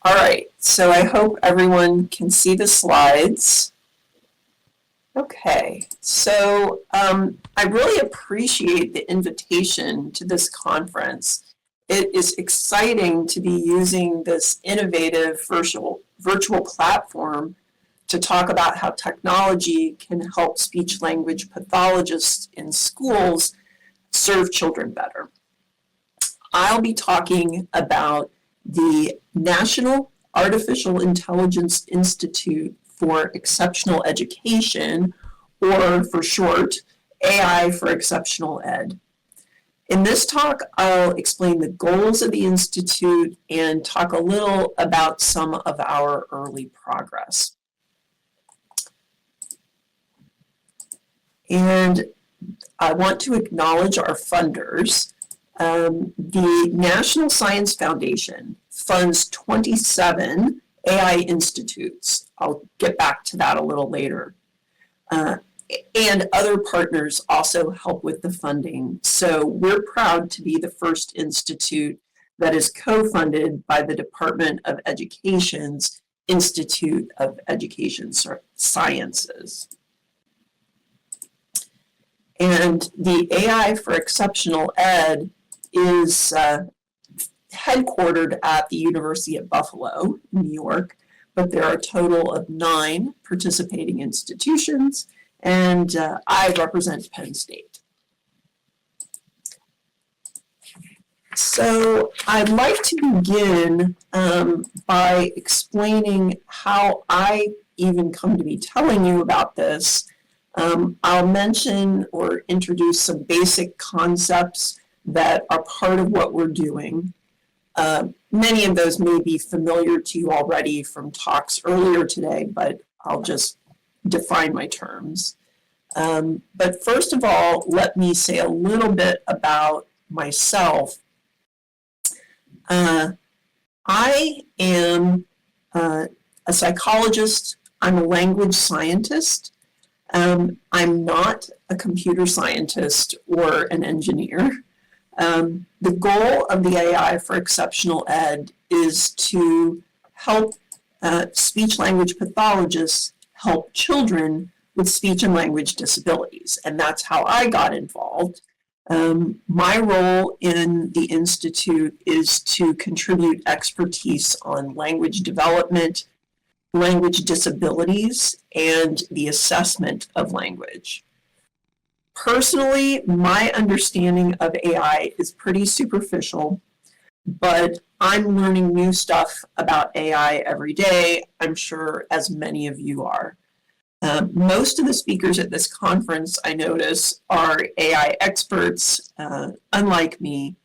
All right, so I hope everyone can see the slides. Okay, so I really appreciate the invitation to this conference. It is exciting to be using this innovative virtual platform to talk about how technology can help speech-language pathologists in schools serve children better. I'll be talking about the National Artificial Intelligence Institute for Exceptional Education, or for short, AI for Exceptional Ed. In this talk, I'll explain the goals of the Institute and talk a little about some of our early progress. And I want to acknowledge our funders. The National Science Foundation funds 27 AI institutes. I'll get back to that a little later. And other partners also help with the funding. So we're proud to be the first institute that is co-funded by the Department of Education's Institute of Education Sciences. And the AI for Exceptional Ed is headquartered at the University of Buffalo, New York, but there are a total of 9 participating institutions, and I represent Penn State. So I'd like to begin by explaining how I even come to be telling you about this. I'll mention or introduce some basic concepts that are part of what we're doing. Many of those may be familiar to you already from talks earlier today, but I'll just define my terms. But first of all, let me say a little bit about myself. I am a psychologist. I'm a language scientist. I'm not a computer scientist or an engineer. The goal of the AI for Exceptional Ed is to help speech-language pathologists help children with speech and language disabilities, and that's how I got involved. My role in the Institute is to contribute expertise on language development, language disabilities, and the assessment of language. Personally, my understanding of AI is pretty superficial, but I'm learning new stuff about AI every day, I'm sure as many of you are. Most of the speakers at this conference, I notice, are AI experts, unlike me,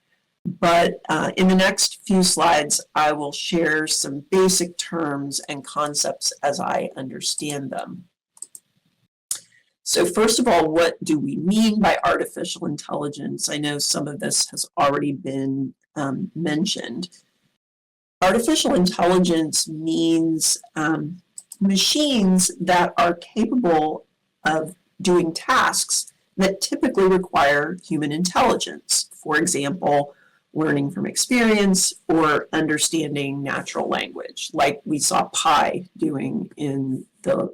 but in the next few slides, I will share some basic terms and concepts as I understand them. So first of all, what do we mean by artificial intelligence? I know some of this has already been mentioned. Artificial intelligence means machines that are capable of doing tasks that typically require human intelligence. For example, learning from experience or understanding natural language, like we saw Pi doing in the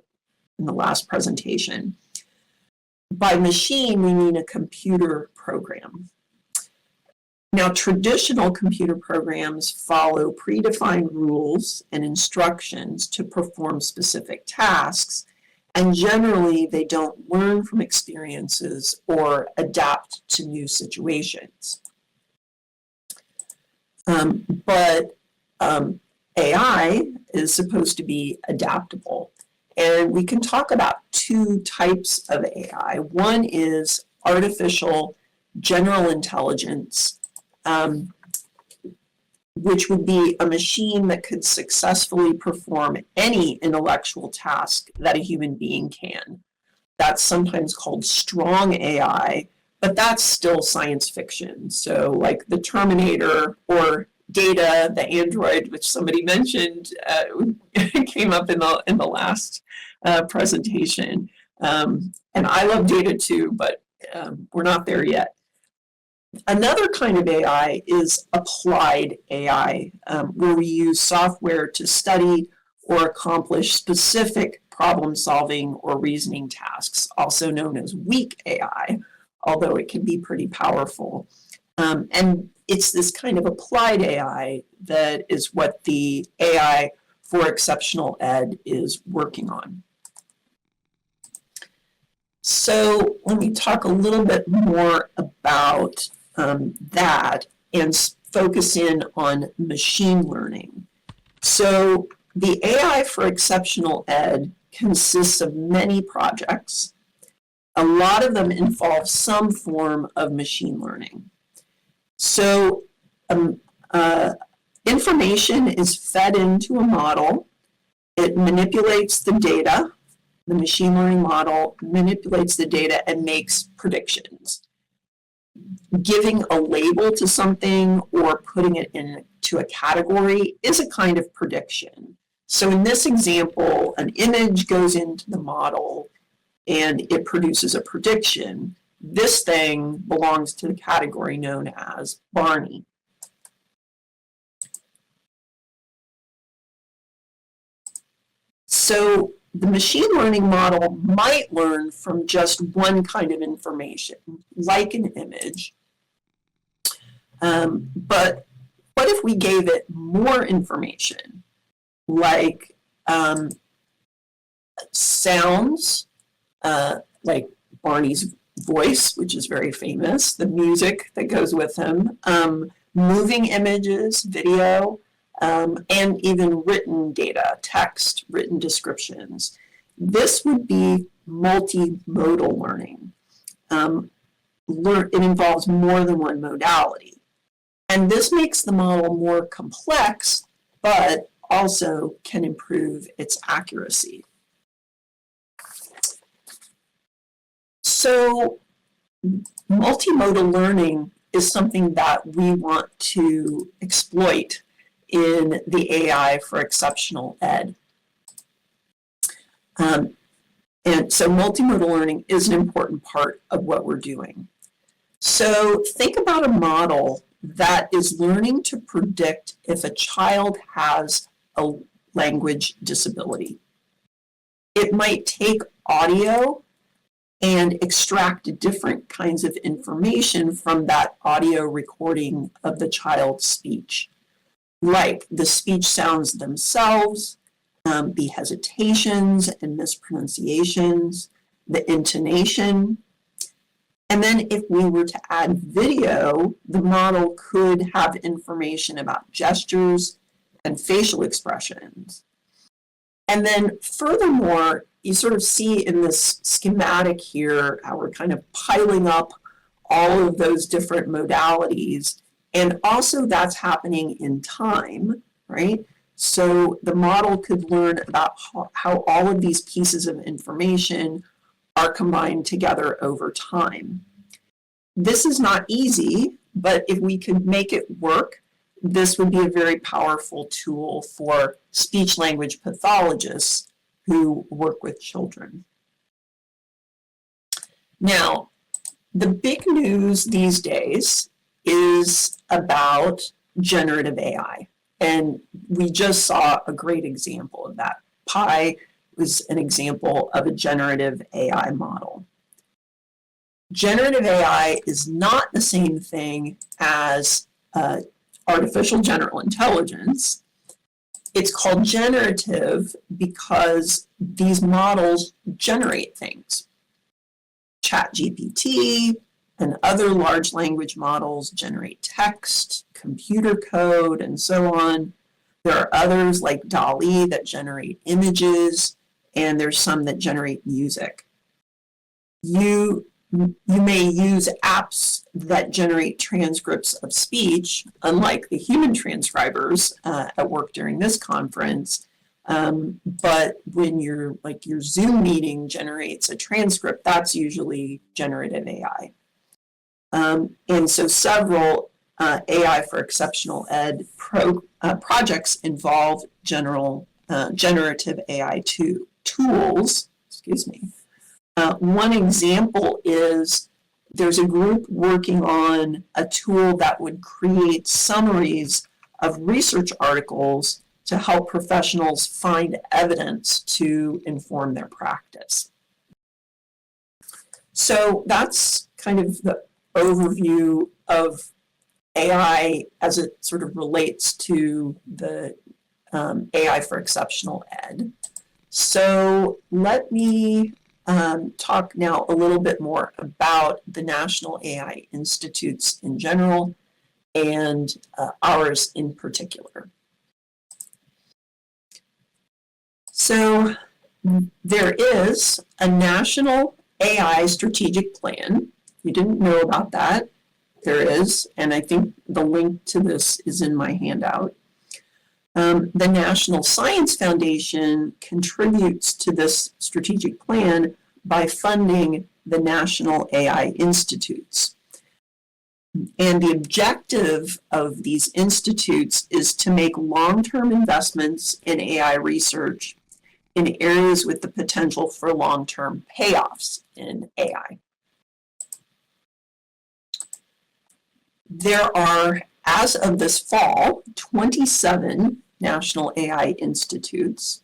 last presentation. By machine, we mean a computer program. Now, traditional computer programs follow predefined rules and instructions to perform specific tasks, and generally they don't learn from experiences or adapt to new situations. But AI is supposed to be adaptable. And we can talk about 2 types of AI. One is artificial general intelligence, which would be a machine that could successfully perform any intellectual task that a human being can. That's sometimes called strong AI, but that's still science fiction. So like the Terminator or Data, the android, which somebody mentioned, came up in the last presentation. And I love Data too, but we're not there yet. Another kind of AI is applied AI, where we use software to study or accomplish specific problem solving or reasoning tasks, also known as weak AI, although it can be pretty powerful. And it's this kind of applied AI that is what the AI for exceptional ed is working on. So let me talk a little bit more about that and focus in on machine learning. So the AI for exceptional ed consists of many projects. A lot of them involve some form of machine learning. So information is fed into a model. It manipulates the data. The machine learning model manipulates the data and makes predictions. Giving a label to something or putting it into a category is a kind of prediction. So in this example, an image goes into the model and it produces a prediction. This thing belongs to the category known as Barney. So the machine learning model might learn from just one kind of information, like an image. But what if we gave it more information, like sounds, like Barney's voice, which is very famous, the music that goes with him, moving images, video, and even written data, text, written descriptions. This would be multimodal learning. It involves more than one modality. And this makes the model more complex, but also can improve its accuracy. So multimodal learning is something that we want to exploit in the AI for exceptional ed. And so multimodal learning is an important part of what we're doing. So think about a model that is learning to predict if a child has a language disability. It might take audio and extract different kinds of information from that audio recording of the child's speech, like the speech sounds themselves, the hesitations and mispronunciations, the intonation. And then if we were to add video, the model could have information about gestures and facial expressions. And then furthermore, you sort of see in this schematic here how we're kind of piling up all of those different modalities. And also that's happening in time, right? So the model could learn about how all of these pieces of information are combined together over time. This is not easy, but if we could make it work, this would be a very powerful tool for speech-language pathologists who work with children. Now, the big news these days is about generative AI. And we just saw a great example of that. Pi was an example of a generative AI model. Generative AI is not the same thing as artificial general intelligence. It's called generative because these models generate things. ChatGPT and other large language models generate text, computer code, and so on. There are others like DALL-E that generate images, and there's some that generate music. You may use apps that generate transcripts of speech, unlike the human transcribers at work during this conference. But when your Zoom meeting generates a transcript, that's usually generative AI. And so several AI for exceptional ed projects involve generative AI tools. Excuse me. One example is there's a group working on a tool that would create summaries of research articles to help professionals find evidence to inform their practice. So that's kind of the overview of AI as it sort of relates to the AI for exceptional ed. So let me talk now a little bit more about the National AI Institutes in general and ours in particular. So there is a National AI Strategic Plan. You didn't know about that. There is, and I think the link to this is in my handout. The National Science Foundation contributes to this strategic plan by funding the National AI Institutes. And the objective of these institutes is to make long-term investments in AI research in areas with the potential for long-term payoffs in AI. There are, as of this fall, 27 National AI Institutes.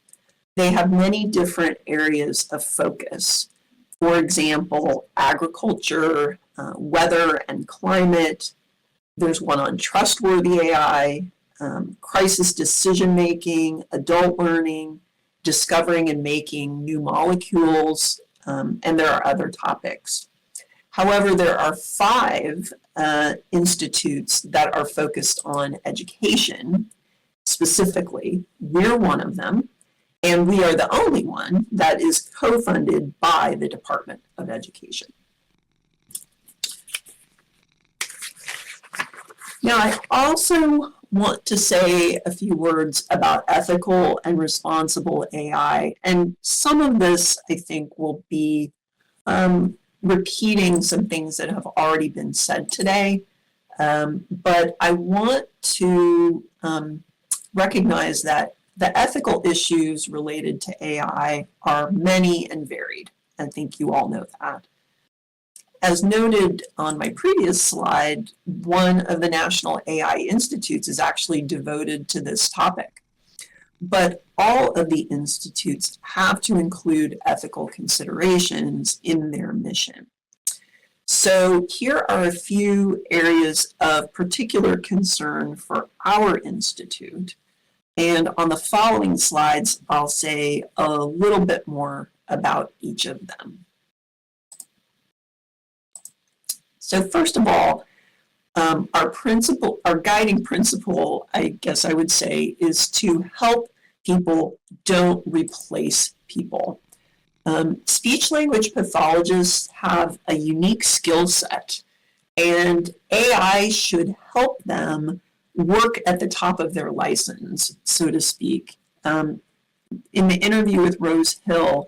They have many different areas of focus. For example, agriculture, weather and climate. There's one on trustworthy AI, crisis decision-making, adult learning, discovering and making new molecules, and there are other topics. However, there are 5 institutes that are focused on education specifically. We're one of them, and we are the only one that is co-funded by the Department of Education. Now, I also want to say a few words about ethical and responsible AI, and some of this, I think, will be repeating some things that have already been said today, but I want to recognize that the ethical issues related to AI are many and varied. I think you all know that. As noted on my previous slide, one of the National AI Institutes is actually devoted to this topic. But all of the institutes have to include ethical considerations in their mission. So here are a few areas of particular concern for our institute. And on the following slides, I'll say a little bit more about each of them. So first of all, our guiding principle, I guess I would say, is to help people, don't replace people. Speech-language pathologists have a unique skill set, and AI should help them work at the top of their license, so to speak. In the interview with Rose Hill,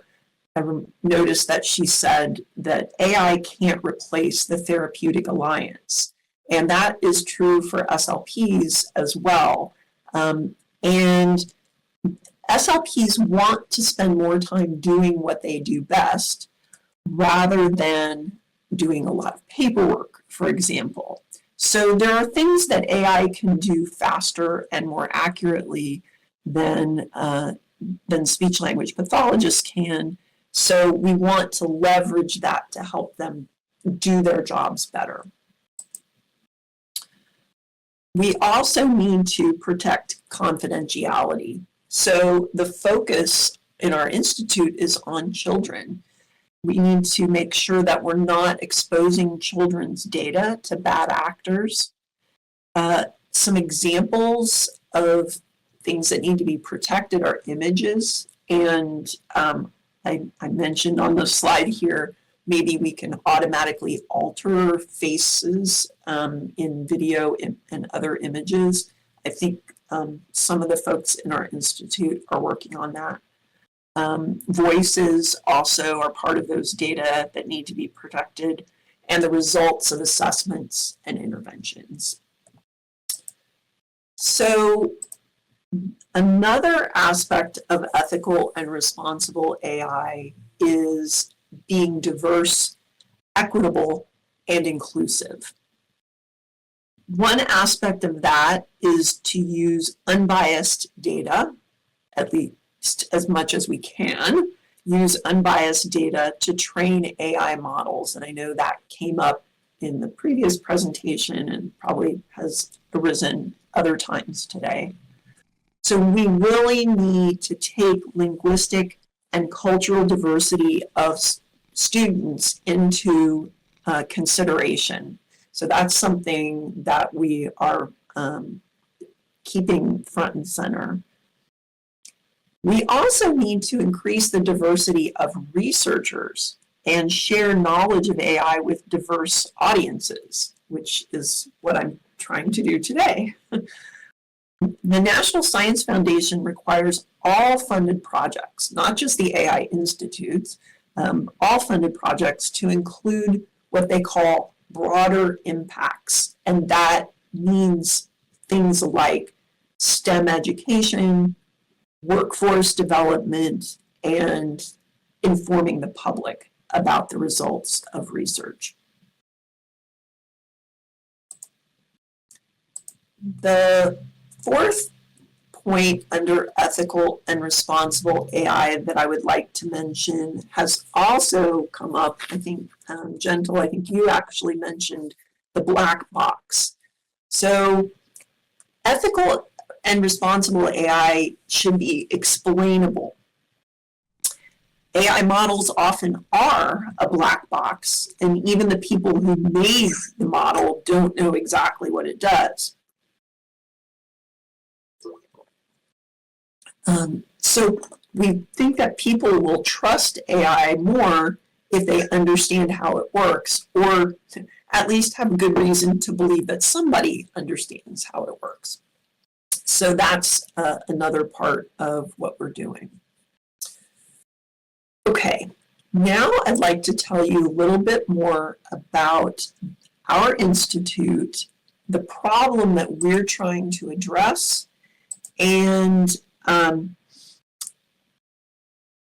I noticed that she said that AI can't replace the therapeutic alliance. And that is true for SLPs as well. And SLPs want to spend more time doing what they do best rather than doing a lot of paperwork, for example. So there are things that AI can do faster and more accurately than speech-language pathologists can. So we want to leverage that to help them do their jobs better. We also need to protect confidentiality. So the focus in our institute is on children. We need to make sure that we're not exposing children's data to bad actors. Some examples of things that need to be protected are images, and I mentioned on the slide here, maybe we can automatically alter faces in video and other images. I think some of the folks in our institute are working on that. Voices also are part of those data that need to be protected, and the results of assessments and interventions. So another aspect of ethical and responsible AI is being diverse, equitable, and inclusive. One aspect of that is to use unbiased data, at least as much as we can, use unbiased data to train AI models. And I know that came up in the previous presentation and probably has arisen other times today. So we really need to take linguistic and cultural diversity of students into consideration. So that's something that we are keeping front and center. We also need to increase the diversity of researchers and share knowledge of AI with diverse audiences, which is what I'm trying to do today. The National Science Foundation requires all funded projects, not just the AI institutes, all funded projects to include what they call broader impacts. And that means things like STEM education, workforce development, and informing the public about the results of research. The fourth point under ethical and responsible AI that I would like to mention has also come up. I think, Gentle, I think you actually mentioned the black box. So ethical and responsible AI should be explainable. AI models often are a black box, and even the people who made the model don't know exactly what it does. So we think that people will trust AI more if they understand how it works, or at least have a good reason to believe that somebody understands how it works. So that's another part of what we're doing. Okay, now I'd like to tell you a little bit more about our institute, the problem that we're trying to address, and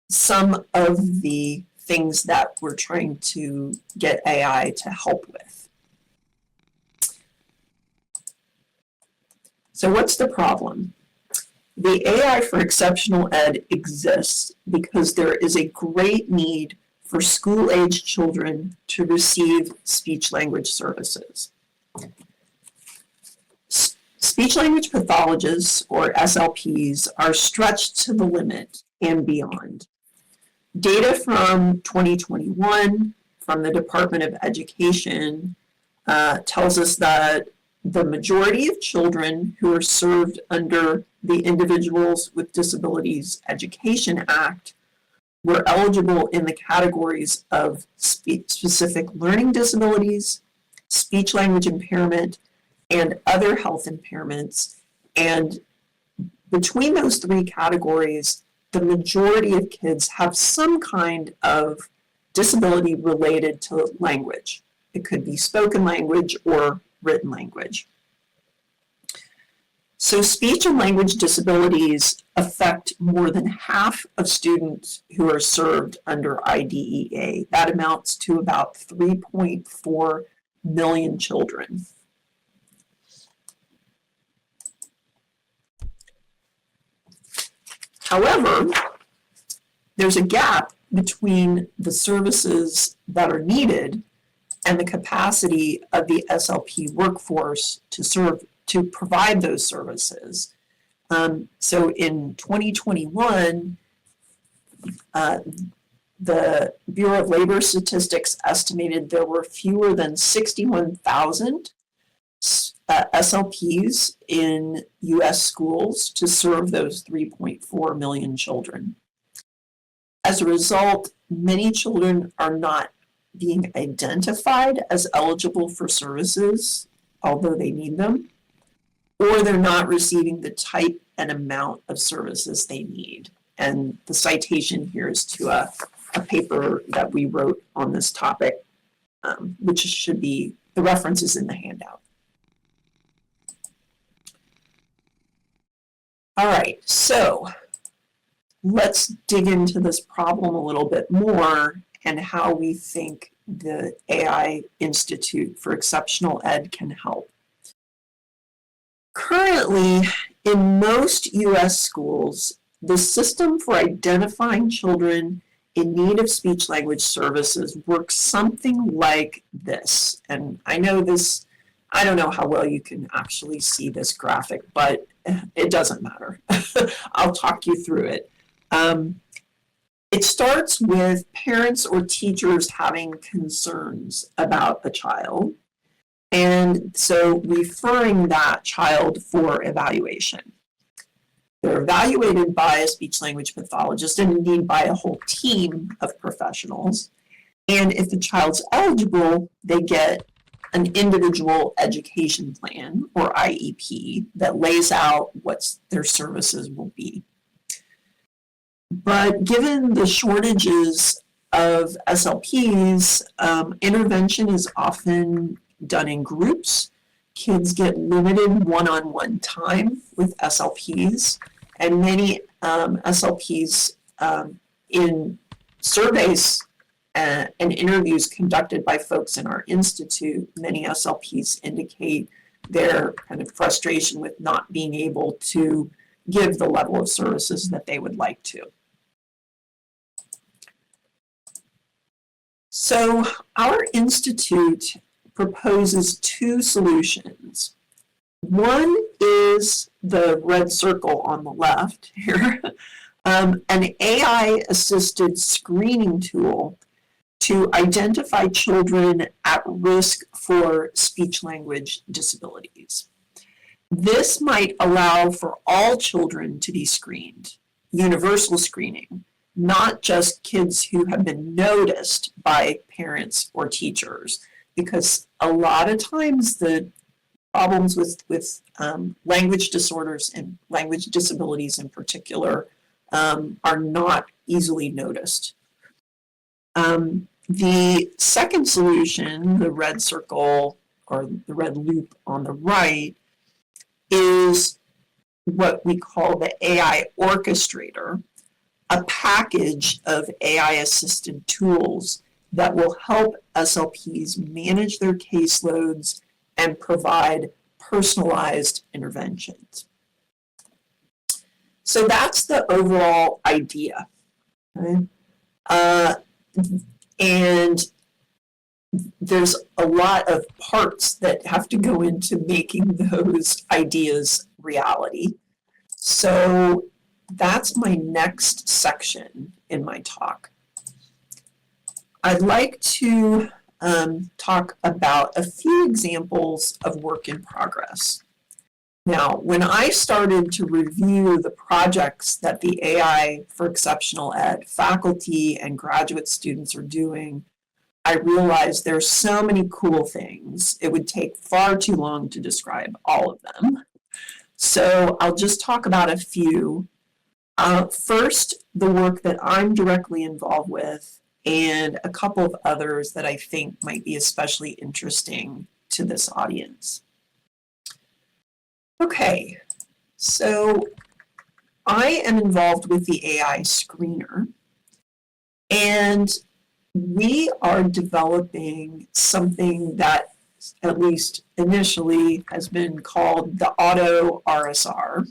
some of the things that we're trying to get AI to help with. So what's the problem? The AI for exceptional ed exists because there is a great need for school-age children to receive speech-language services. Speech-language pathologists, or SLPs, are stretched to the limit and beyond. Data from 2021 from the Department of Education tells us that the majority of children who are served under the Individuals with Disabilities Education Act were eligible in the categories of specific learning disabilities, speech-language impairment, and other health impairments. And between those three categories, the majority of kids have some kind of disability related to language. It could be spoken language or written language. So speech and language disabilities affect more than half of students who are served under IDEA. That amounts to about 3.4 million children. However, there's a gap between the services that are needed and the capacity of the SLP workforce to provide those services. So in 2021, the Bureau of Labor Statistics estimated there were fewer than 61,000 SLPs in US schools to serve those 3.4 million children. As a result, many children are not being identified as eligible for services, although they need them, or they're not receiving the type and amount of services they need. And the citation here is to a paper that we wrote on this topic, which should be, the reference is in the handout. All right, so let's dig into this problem a little bit more and how we think the AI Institute for Exceptional Ed can help. Currently, in most U.S. schools, the system for identifying children in need of speech-language services works something like this. And I know this, I don't know how well you can actually see this graphic, but it doesn't matter. I'll talk you through it. It starts with parents or teachers having concerns about a child, and so referring that child for evaluation. They're evaluated by a speech-language pathologist and indeed by a whole team of professionals. And if the child's eligible, they get an individual education plan, or IEP, that lays out what their services will be. But given the shortages of SLPs, intervention is often done in groups. Kids get limited one-on-one time with SLPs, and many SLPs in surveys and interviews conducted by folks in our institute, many SLPs indicate their kind of frustration with not being able to give the level of services that they would like to. So our institute proposes two solutions. One is the red circle on the left here, an AI-assisted screening tool to identify children at risk for speech-language disabilities. This might allow for all children to be screened, universal screening, not just kids who have been noticed by parents or teachers, because a lot of times the problems with language disorders and language disabilities in particular are not easily noticed. The second solution, the red circle or the red loop on the right, is what we call the AI orchestrator, a package of AI-assisted tools that will help SLPs manage their caseloads and provide personalized interventions. So that's the overall idea. Okay? And there's a lot of parts that have to go into making those ideas reality. So that's my next section in my talk. I'd like to talk about a few examples of work in progress. Now, when I started to review the projects that the AI for Exceptional Ed faculty and graduate students are doing, I realized there's so many cool things. It would take far too long to describe all of them. So I'll just talk about a few. First, the work that I'm directly involved with, and a couple of others that I think might be especially interesting to this audience. Okay, so I am involved with the AI screener, and we are developing something that, at least initially, has been called the Auto RSR.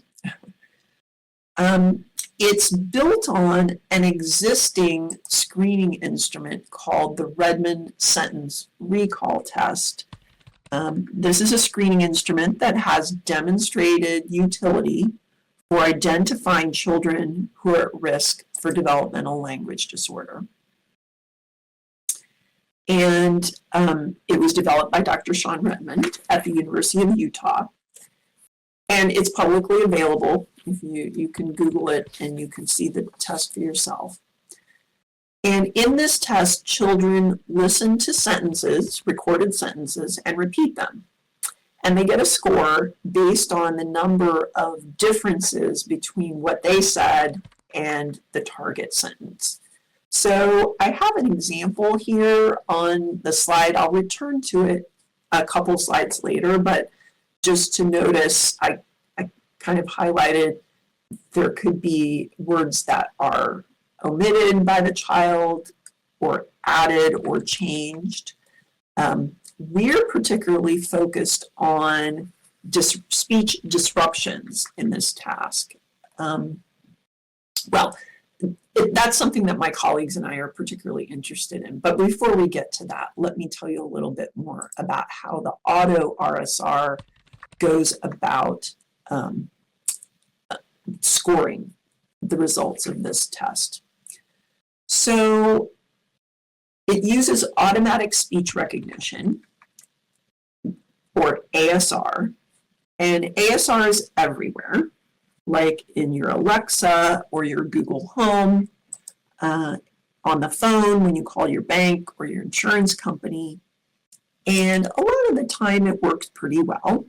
It's built on an existing screening instrument called the Redmond Sentence Recall Test. This is a screening instrument that has demonstrated utility for identifying children who are at risk for developmental language disorder. And it was developed by Dr. Sean Redmond at the University of Utah. And it's publicly available. If you can Google it and you can see the test for yourself. And in this test, children listen to sentences, recorded sentences, and repeat them. And they get a score based on the number of differences between what they said and the target sentence. So I have an example here on the slide. I'll return to it a couple slides later, but just to notice, I kind of highlighted there could be words that are omitted by the child, or added or changed. We're particularly focused on speech disruptions in this task. That's something that my colleagues and I are particularly interested in. But before we get to that, let me tell you a little bit more about how the auto RSR goes about scoring the results of this test. So it uses automatic speech recognition, or ASR, and ASR is everywhere, like in your Alexa or your Google Home, on the phone when you call your bank or your insurance company, and a lot of the time it works pretty well.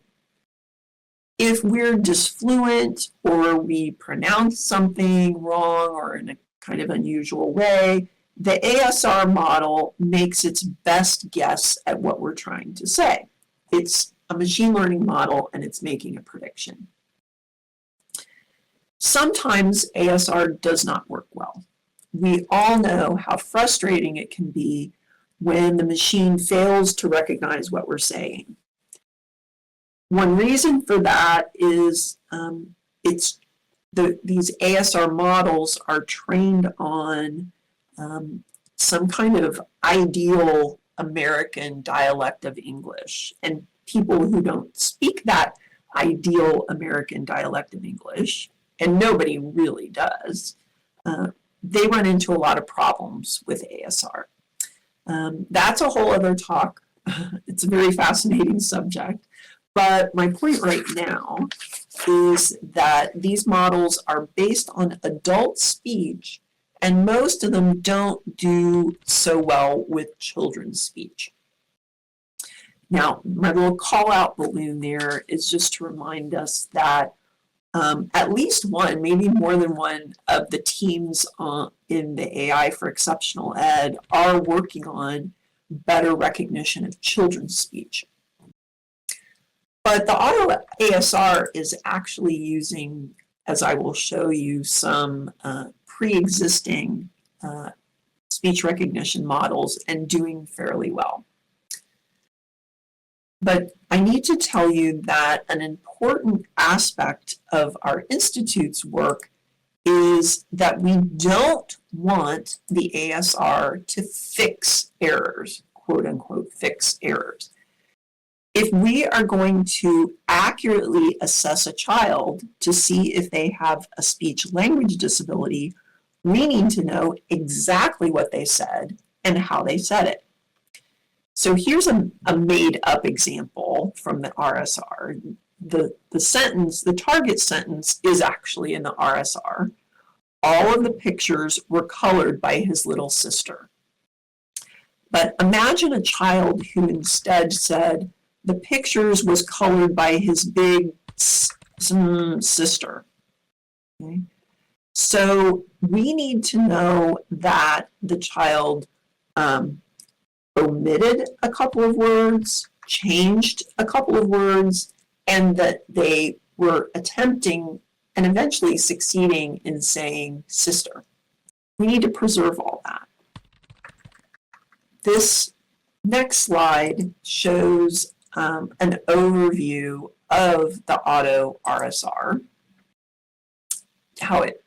If we're disfluent or we pronounce something wrong or in a kind of unusual way, the ASR model makes its best guess at what we're trying to say. It's a machine learning model and it's making a prediction. Sometimes ASR does not work well. We all know how frustrating it can be when the machine fails to recognize what we're saying. One reason for that is these ASR models are trained on some kind of ideal American dialect of English. And people who don't speak that ideal American dialect of English, and nobody really does, they run into a lot of problems with ASR. That's a whole other talk. It's a very fascinating subject. But my point right now is that these models are based on adult speech, and most of them don't do so well with children's speech. Now, my little call-out balloon there is just to remind us that at least one, maybe more than one, of the teams in the AI for Exceptional Ed are working on better recognition of children's speech. But the auto ASR is actually using, as I will show you, some pre-existing speech recognition models and doing fairly well. But I need to tell you that an important aspect of our institute's work is that we don't want the ASR to fix errors, quote unquote, fix errors. If we are going to accurately assess a child to see if they have a speech language disability, we need to know exactly what they said and how they said it. So here's a made-up example from the RSR. The sentence, the target sentence, is actually in the RSR. All of the pictures were colored by his little sister. But imagine a child who instead said, the pictures was colored by his big sister. Okay? So we need to know that the child omitted a couple of words, changed a couple of words, and that they were attempting and eventually succeeding in saying sister. We need to preserve all that. This next slide shows an overview of the auto RSR, how it,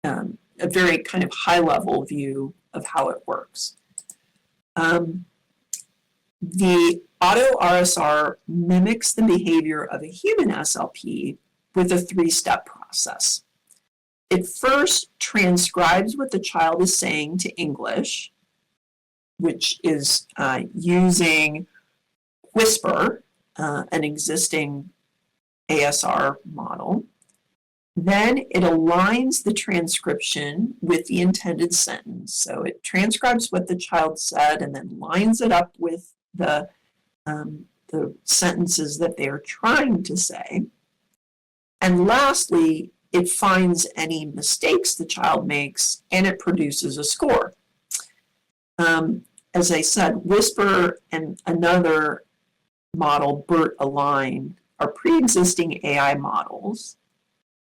a very kind of high-level view of how it works. The auto RSR mimics the behavior of a human SLP with a three-step process. It first transcribes what the child is saying to English, which is using Whisper, an existing ASR model. Then it aligns the transcription with the intended sentence. So it transcribes what the child said and then lines it up with the sentences that they are trying to say. And lastly, it finds any mistakes the child makes and it produces a score. As I said, Whisper and another model, BERT Align, are pre-existing AI models.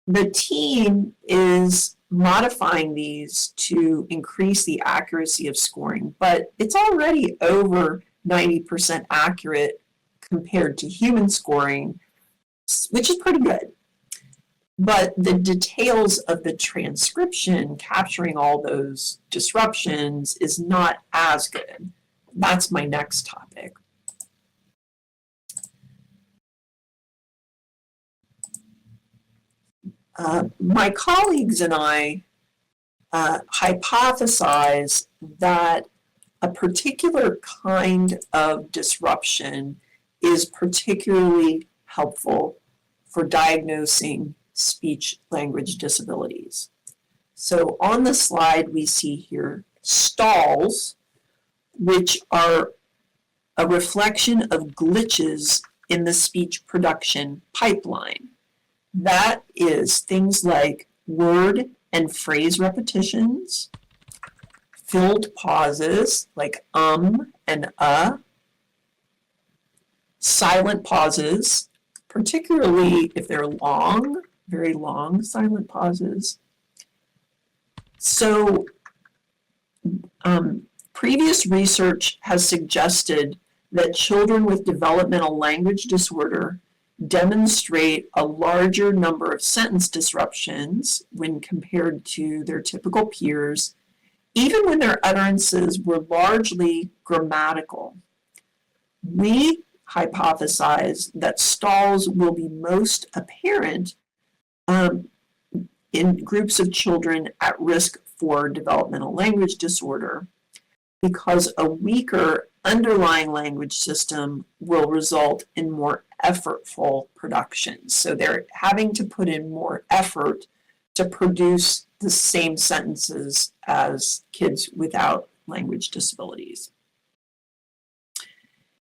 The team is modifying these to increase the accuracy of scoring, but it's already over 90% accurate compared to human scoring, which is pretty good. But the details of the transcription, capturing all those disruptions, is not as good. That's my next topic. My colleagues and I hypothesize that a particular kind of disruption is particularly helpful for diagnosing speech-language disabilities. So on the slide we see here stalls, which are a reflection of glitches in the speech production pipeline. That is things like word and phrase repetitions, filled pauses like and silent pauses, particularly if they're long, very long silent pauses. So previous research has suggested that children with developmental language disorder demonstrate a larger number of sentence disruptions when compared to their typical peers, even when their utterances were largely grammatical. We hypothesize that stalls will be most apparent in groups of children at risk for developmental language disorder, because a weaker underlying language system will result in more effortful production. So they're having to put in more effort to produce the same sentences as kids without language disabilities.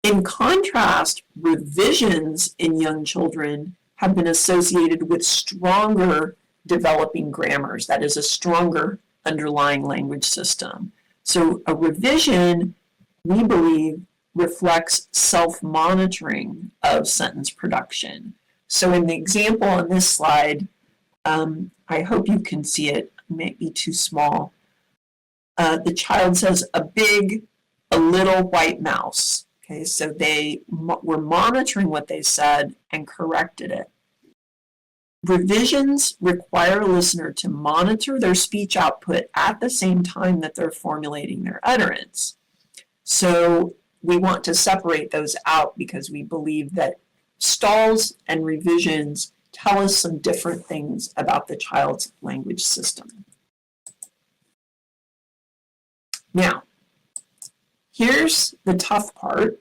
In contrast, revisions in young children have been associated with stronger developing grammars, that is, a stronger underlying language system. So a revision, we believe, reflects self-monitoring of sentence production. So in the example on this slide, I hope you can see it, it may be too small. The child says a little white mouse. Okay, so they were monitoring what they said and corrected it. Revisions require a listener to monitor their speech output at the same time that they're formulating their utterance. So we want to separate those out because we believe that stalls and revisions tell us some different things about the child's language system. Now, here's the tough part.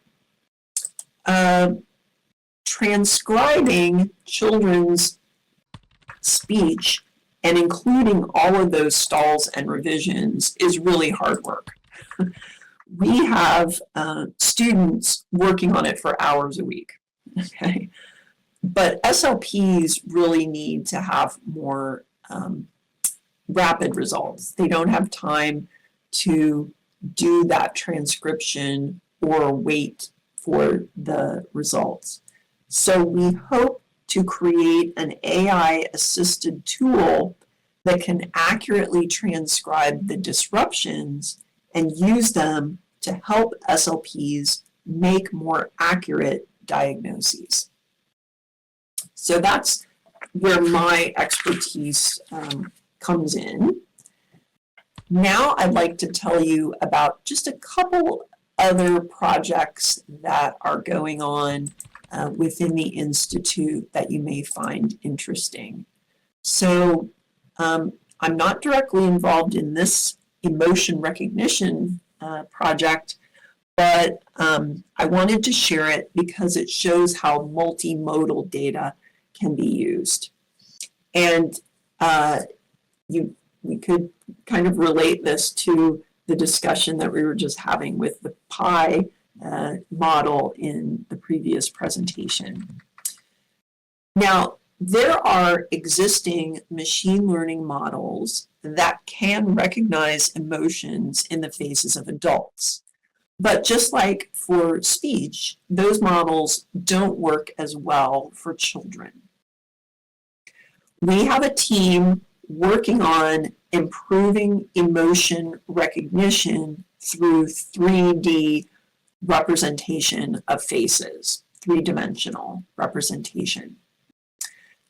Transcribing children's speech and including all of those stalls and revisions is really hard work. We have students working on it for hours a week, okay? But SLPs really need to have more rapid results. They don't have time to do that transcription or wait for the results. So we hope to create an AI-assisted tool that can accurately transcribe the disruptions and use them to help SLPs make more accurate diagnoses. So that's where my expertise comes in. Now I'd like to tell you about just a couple other projects that are going on within the Institute that you may find interesting. So I'm not directly involved in this emotion recognition project, but I wanted to share it because it shows how multimodal data can be used. And we could kind of relate this to the discussion that we were just having with the PI model in the previous presentation. Now, there are existing machine learning models that can recognize emotions in the faces of adults. But just like for speech, those models don't work as well for children. We have a team working on improving emotion recognition through 3D representation of faces, three-dimensional representation.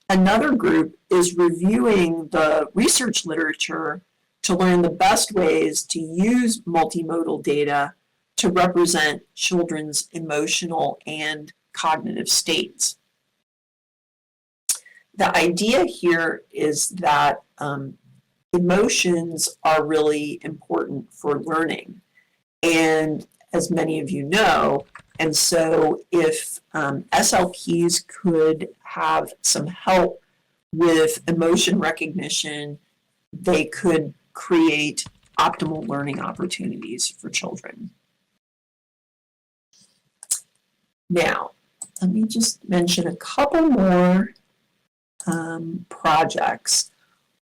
Another group is reviewing the research literature to learn the best ways to use multimodal data to represent children's emotional and cognitive states. The idea here is that emotions are really important for learning, and as many of you know, and so if SLPs could have some help with emotion recognition, they could create optimal learning opportunities for children. Now, let me just mention a couple more projects.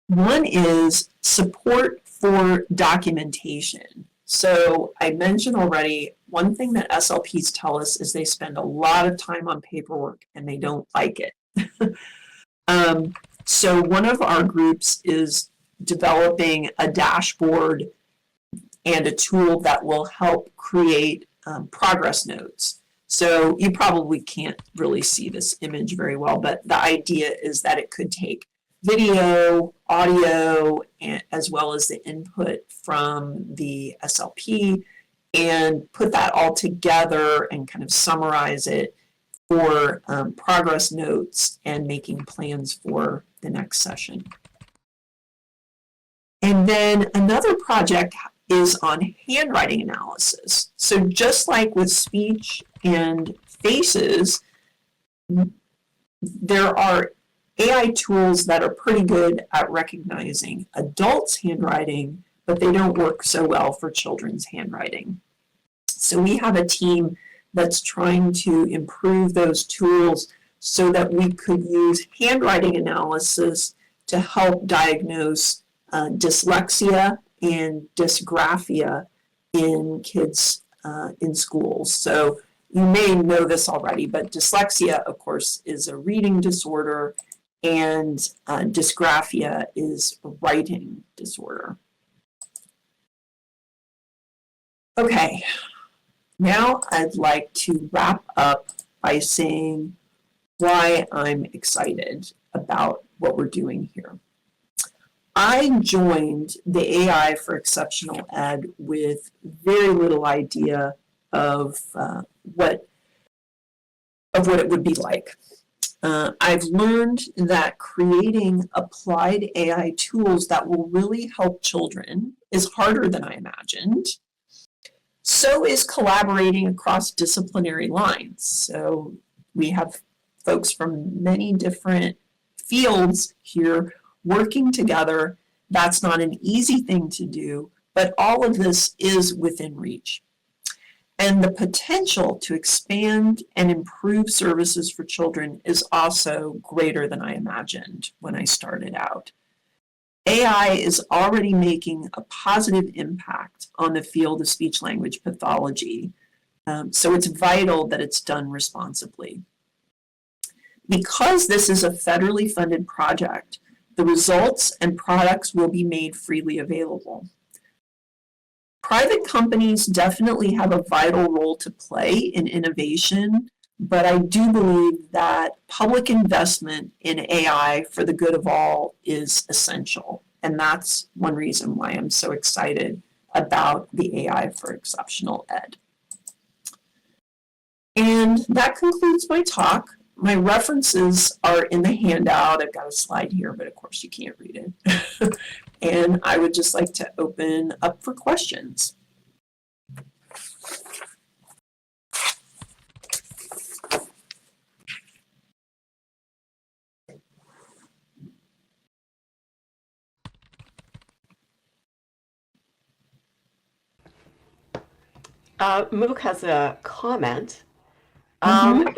One is support for documentation. So I mentioned already, one thing that SLPs tell us is they spend a lot of time on paperwork and they don't like it. So one of our groups is developing a dashboard and a tool that will help create progress notes. So you probably can't really see this image very well, but the idea is that it could take video, audio, and as well as the input from the SLP and put that all together and kind of summarize it for progress notes and making plans for the next session. And then another project is on handwriting analysis. So just like with speech and faces, there are AI tools that are pretty good at recognizing adults' handwriting, but they don't work so well for children's handwriting. So we have a team that's trying to improve those tools so that we could use handwriting analysis to help diagnose dyslexia and dysgraphia in kids in schools. So you may know this already, but dyslexia, of course, is a reading disorder, and dysgraphia is a writing disorder. Okay, now I'd like to wrap up by saying why I'm excited about what we're doing here. I joined the AI for Exceptional Ed with very little idea of what it would be like. I've learned that creating applied AI tools that will really help children is harder than I imagined. So is collaborating across disciplinary lines. So we have folks from many different fields here working together. That's not an easy thing to do, but all of this is within reach. And the potential to expand and improve services for children is also greater than I imagined when I started out. AI is already making a positive impact on the field of speech-language pathology, so it's vital that it's done responsibly. Because this is a federally funded project, the results and products will be made freely available. Private companies definitely have a vital role to play in innovation, but I do believe that public investment in AI for the good of all is essential. And that's one reason why I'm so excited about the AI for Exceptional Ed. And that concludes my talk. My references are in the handout. I've got a slide here, but of course you can't read it. And I would just like to open up for questions. Mook has a comment. Mm-hmm.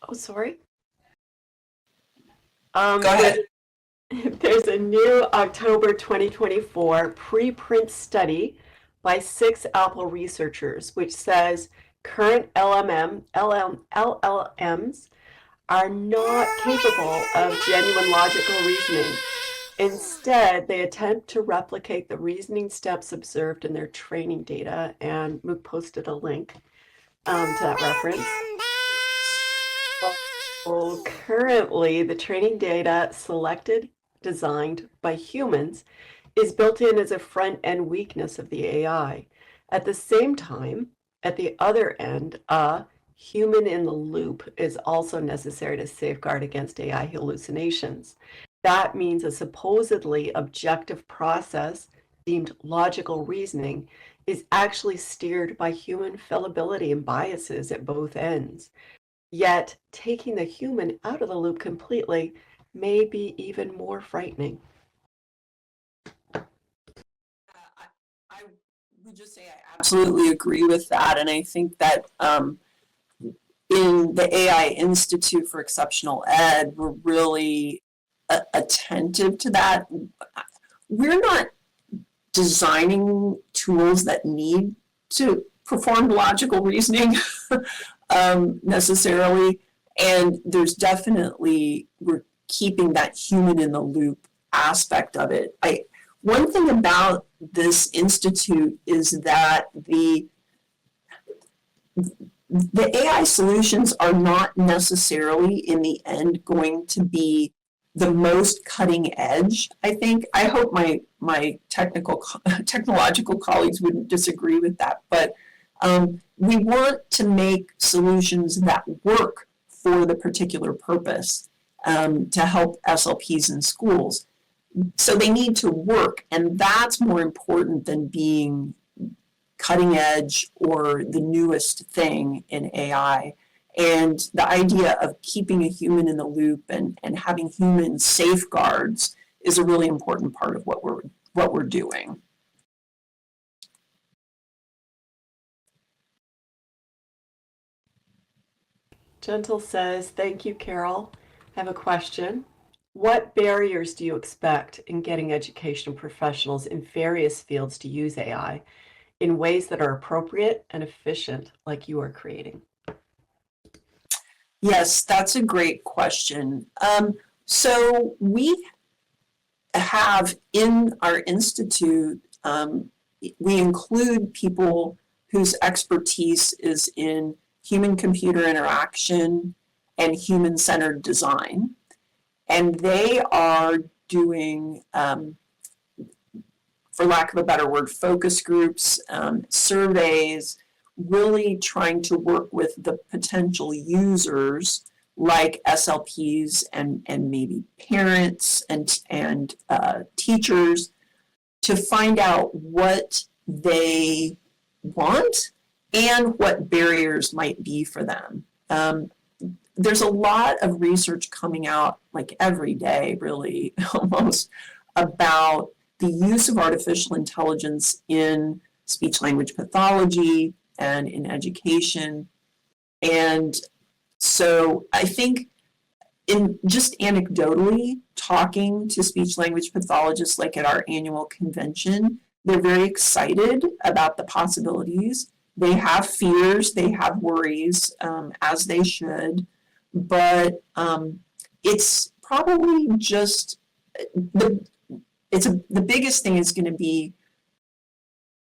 Oh, sorry. Go ahead. There's a new October 2024 preprint study by 6 Apple researchers, which says current LLMs are not capable of genuine logical reasoning. Instead, they attempt to replicate the reasoning steps observed in their training data, and Mook posted a link to that reference. So currently, the training data selected, designed by humans, is built in as a front-end weakness of the AI. At the same time, at the other end, a human in the loop is also necessary to safeguard against AI hallucinations. That means a supposedly objective process deemed logical reasoning is actually steered by human fallibility and biases at both ends. Yet, taking the human out of the loop completely may be even more frightening. I would just say I absolutely agree with that. And I think that in the AI Institute for Exceptional Ed, we're really attentive to that. We're not designing tools that need to perform logical reasoning necessarily. And there's definitely, we're keeping that human in the loop aspect of it. One thing about this institute is that the AI solutions are not necessarily in the end going to be the most cutting edge, I think. I hope my technological colleagues wouldn't disagree with that, but we want to make solutions that work for the particular purpose to help SLPs in schools. So they need to work, and that's more important than being cutting edge or the newest thing in AI. And the idea of keeping a human in the loop and having human safeguards is a really important part of what we're doing. Gentle says, thank you, Carol. I have a question. What barriers do you expect in getting educational professionals in various fields to use AI in ways that are appropriate and efficient, like you are creating? Yes, that's a great question. So we have in our institute, we include people whose expertise is in human-computer interaction and human-centered design. And they are doing, for lack of a better word, focus groups, surveys, really trying to work with the potential users like SLPs and maybe parents and teachers to find out what they want and what barriers might be for them. There's a lot of research coming out like every day, really, almost, about the use of artificial intelligence in speech-language pathology and in education. And so I think in just anecdotally talking to speech-language pathologists like at our annual convention, they're very excited about the possibilities. They have fears, they have worries, as they should, but it's probably just the biggest thing is going to be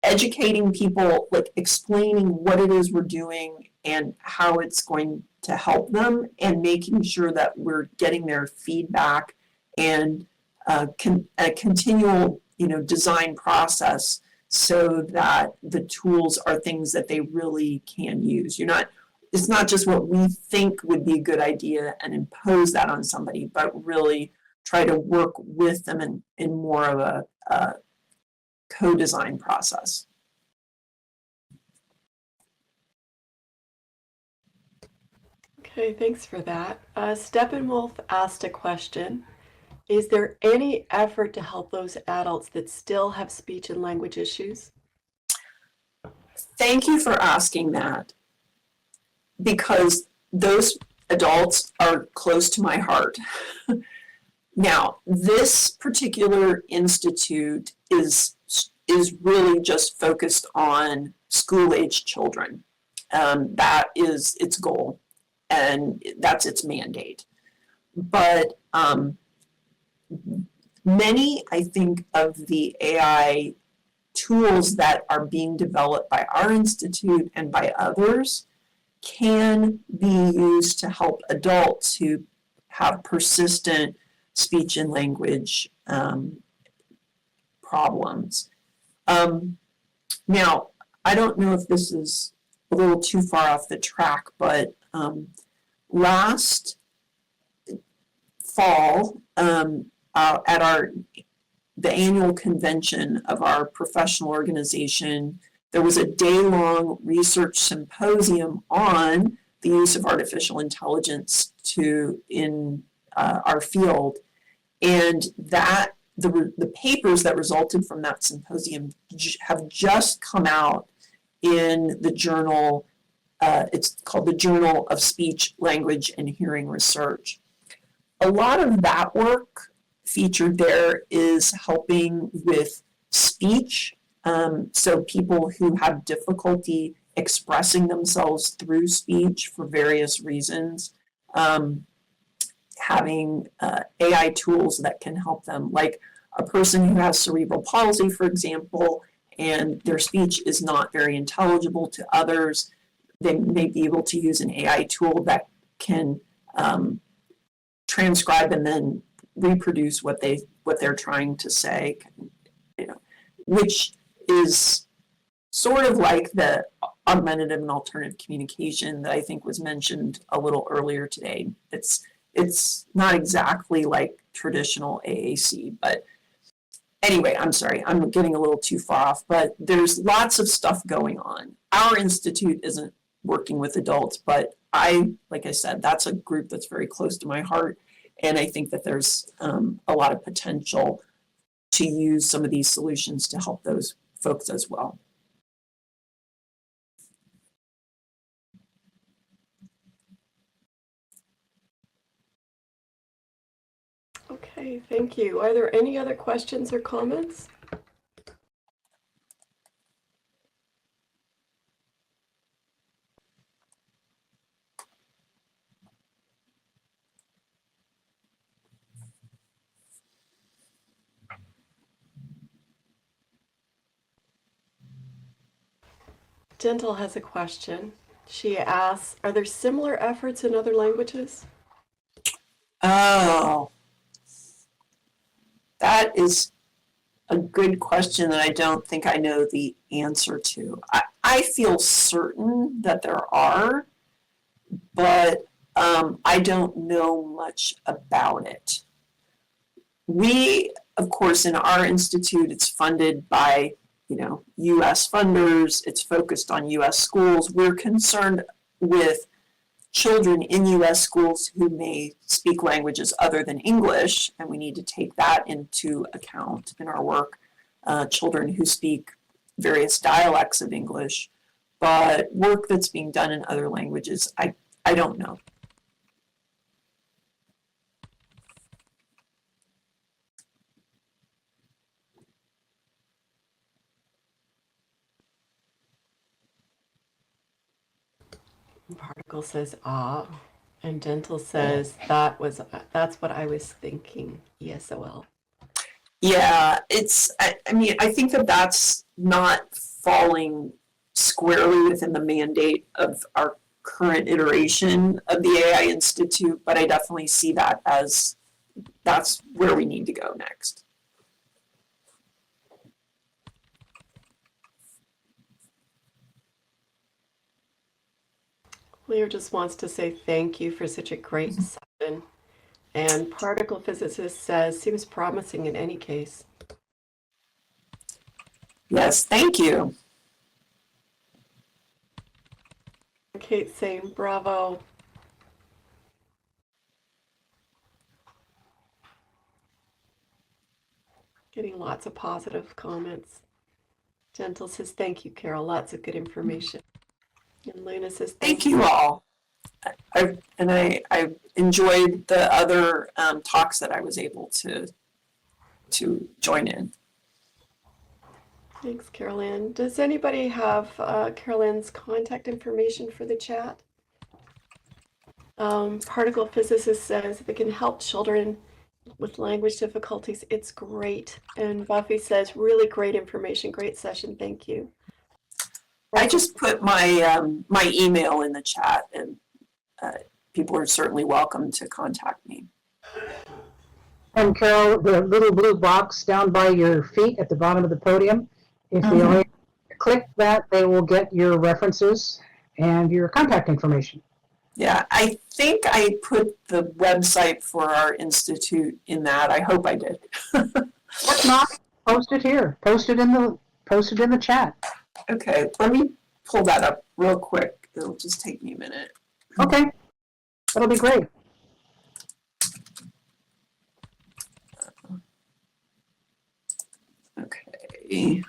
educating people, like explaining what it is we're doing and how it's going to help them, and making sure that we're getting their feedback and a continual, design process so that the tools are things that they really can use. It's not just what we think would be a good idea and impose that on somebody, but really try to work with them in more of a co-design process. Okay, thanks for that. Steppenwolf asked a question. Is there any effort to help those adults that still have speech and language issues? Thank you for asking that, because those adults are close to my heart. Now, this particular institute is really just focused on school-age children. That is its goal, and that's its mandate. But Many, I think, of the AI tools that are being developed by our institute and by others can be used to help adults who have persistent speech and language problems. Now, I don't know if this is a little too far off the track, but last fall, at the annual convention of our professional organization, there was a day-long research symposium on the use of artificial intelligence in our field, and that the papers that resulted from that symposium have just come out in the journal. It's called the Journal of Speech, Language, and Hearing Research. A lot of that work featured there is helping with speech. So people who have difficulty expressing themselves through speech for various reasons, having AI tools that can help them, like a person who has cerebral palsy, for example, and their speech is not very intelligible to others. They may be able to use an AI tool that can transcribe and then reproduce what they're trying to say, which is sort of like the augmentative and alternative communication that I think was mentioned a little earlier today. It's not exactly like traditional AAC, but anyway, I'm sorry, I'm getting a little too far off, but there's lots of stuff going on. Our institute isn't working with adults, but like I said, that's a group that's very close to my heart. And I think that there's a lot of potential to use some of these solutions to help those folks as well. Okay, thank you. Are there any other questions or comments? Dental has a question. She asks, are there similar efforts in other languages? Oh, that is a good question that I don't think I know the answer to. I feel certain that there are, but I don't know much about it. We, of course, in our institute, it's funded by U.S. funders. It's focused on U.S. schools. We're concerned with children in U.S. schools who may speak languages other than English, and we need to take that into account in our work. Children who speak various dialects of English, but work that's being done in other languages, I don't know. Particle says, ah, and Dental says, that's what I was thinking, ESOL. Yeah, I mean, I think that that's not falling squarely within the mandate of our current iteration of the AI Institute, but I definitely see that as that's where we need to go next. Lear just wants to say thank you for such a great session. And particle physicist says, seems promising in any case. Yes, thank you. Kate saying bravo. Getting lots of positive comments. Gentle says, thank you, Carol. Lots of good information. And Luna says, thank you all. I enjoyed the other talks that I was able to join in. Thanks, Carol Ann. Does anybody have Carol Ann's contact information for the chat? Particle physicist says if it can help children with language difficulties. It's great. And Buffy says, really great information, great session. Thank you. I just put my my email in the chat, and people are certainly welcome to contact me. And Carol, the little blue box down by your feet at the bottom of the podium, if they only click that, they will get your references and your contact information. Yeah, I think I put the website for our institute in that. I hope I did. If not, post it here. Post it in the chat. Okay, let me pull that up real quick. It'll just take me a minute. Okay, that'll be great. Okay.